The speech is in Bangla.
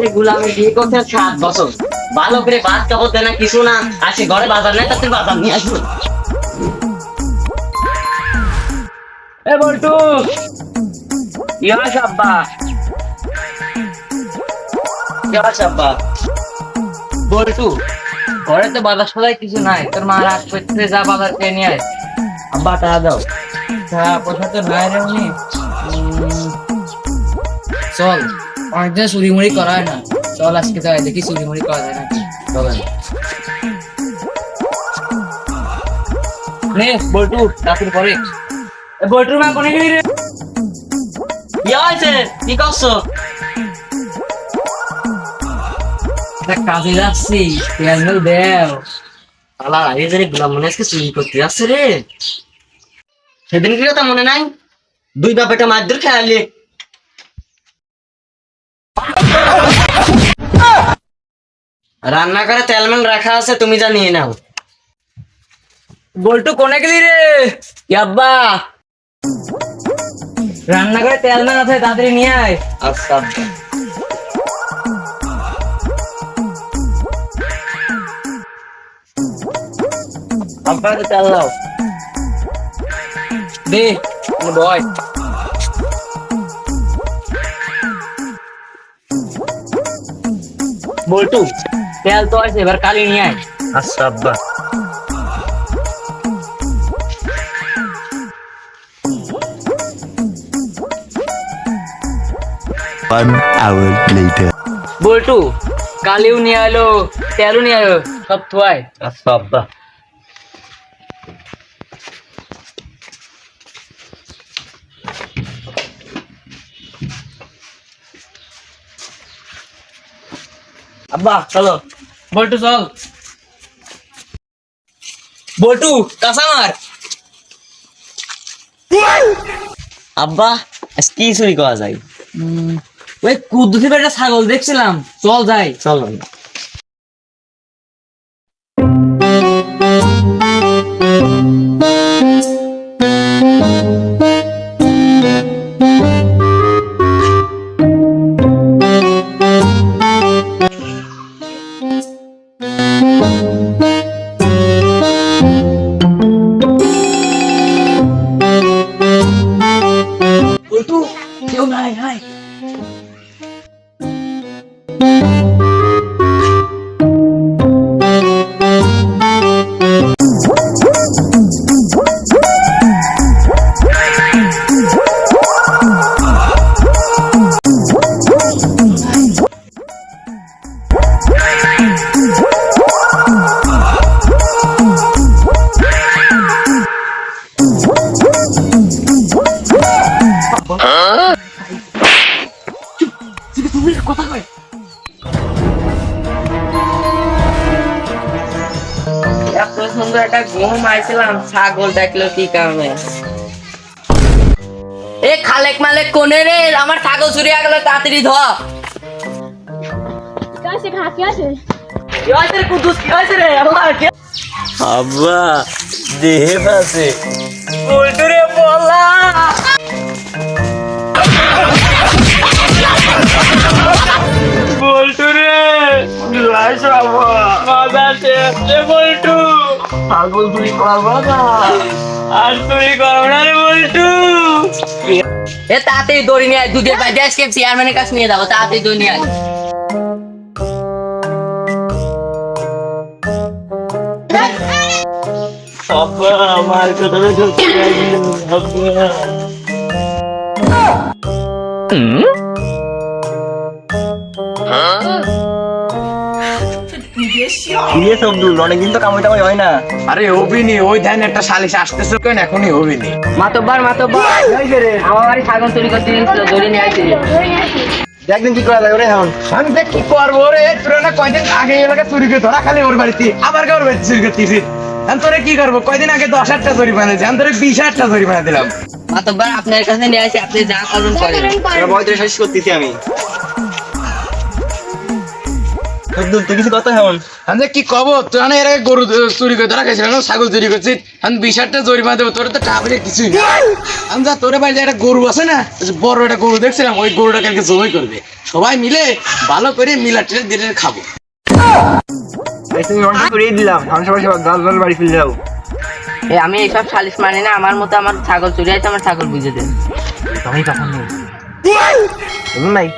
এগুলো আমি বিয়ে করতে 7 বছর, ভালো করে ভাত কাপড় দেয় না, কিছু না, আসি ঘরে বাজার নেই, তাতে বাজার নিয়ে আসবো। এ বল্টু, কি হয়েছে আব্বা? কি হয়েছে আব্বা? বল্টু, ঘরে তো বাজার সদাই কিছু নাই, তোর মা রাগ করতে, যা বাজার খেয়ে নিয়ে আয়। আব্বা টাকা দাও। টাকা পয়সা তো নাই রে উনি। চল, অনেকদিন চুরি মুড়ি করা হয় না, চল আজকে যাই দেখি চুরি মুড়ি করা যায় নাকি। চলেন। নে বল্টু, রাতের পরে। বল্টুর মা কোনে গেলি রে? কি হয়েছে? কি করছো? কাজে যাচ্ছি, তেল দেও। আলা এই যে গুলাম মনে আজকে চুরি করতে যাচ্ছে রে। সেদিন কি কথা মনে নাই? 2 বাপেটা মারধর খেয়ালি। রান্না করে তেলমেল রাখা আছে, তুমি যা নিয়ে নাও। বল্টু কোনে গেলি রে? আব্বা, রান্না করে তেলমেল আছে, তাড়াতাড়ি নিয়ে আয়। আচ্ছা আব্বা। আব্বা তেল দাও দে, বয়। বল্টু তেল তো আছে, এবার কালি নিয়ে আয়। আচ্ছা আব্বা। বল্টু কালিও নিয়ে আলো, তেলও নিয়ে আলো, সব থুয়াই। আচ্ছা আব্বা। আব্বা চলো। বল্টু চল। বল্টু কাঁচা মার। আব্বা আজ কি চুরি করা যায়? ওই কুদ্দুসি একটা ছাগল দেখছিলাম, চল যাই। চল। বল্টু কেউ নাই, হাই। কথা কয় এত সুন্দর একটা ঘুম আইছিলাম, ছাগল দেখলো কি কারণে? এ খালেক মালেক কোনে রে? আমার ছাগল চুরি হয়ে গেল, তাড়াতাড়ি ধর। কি হয়েছে রে কুদ্দুস? কি হয়েছে রে? আব্বা দেহে আছে। বল্টু রে বলা। বল্টু রে মজা শেষ রে বল্টু। ছাগল চুরি করবো না আর, চুরি করবো না রে বল্টু। এ তাড়াতাড়ি দড়ি নিয়ে আয়, দুধের পাই দেশ কে চেয়ারম্যানের কাছে নিয়ে যাবো, তাড়াতাড়ি দড়ি নিয়ে আয়। আব্বা আমার কথাটা সত্যি আব্বা। অনেকদিন তো কামাই টামাই হয় না। আরে হবিনি, ওই ধ্যান একটা সালিশ আসতেছে কেন, এখনই হবিনি। মাতব্বার আমার বাড়ি ছাগল চুরি করতে গেছিল, দড়ি নিয়ে আইছি। একদিন কি করা যায় ওরে? এখন আমি দেখ কি করবো রে। তোরা না কয়দিন আগে এলাকা চুরি করে ধরা খালি ওর বাড়িতে, আবার ওর বাড়িতে চুরি করতেছি। আমি তোরে কি করবো? কয়দিন আগে 10,000টা জরিমানা দিয়েছি, আমি তোরে 20,000টা জরিমানা দিলাম। মাতব্বার আপনার কাছে নিয়ে আসি, আপনি যা করবেন করেন। বয়স করতেছি আমি। আব্দুল তুই কিছু কথা এখন আমি কি কব তুই না এর আগে গরু চুরি করে ধরা খাইছিস না ছাগল চুরি করছিস আমি 20,000 জরিমানা দেবো তোর তো টাকা কিছুই না আমি যা তোর বাড়িতে একটা গরু আছে না ওই যে বড় একটা গরু দেখছিলাম ওই গরুটা কালকে জবাই করবে সবাই মিলে ভালো করে মিলা ট্রেন দিয়ে খাবো তুমি অনটা করিয়ে দিলাম আমি সবাই দল বাড়ি ফিরে যাও আমি এইসব সালিশ মানি না আমার মতো আমার ছাগল চুরি আছে আমার ছাগল বুঝে দেন আমি কখন নেই নাই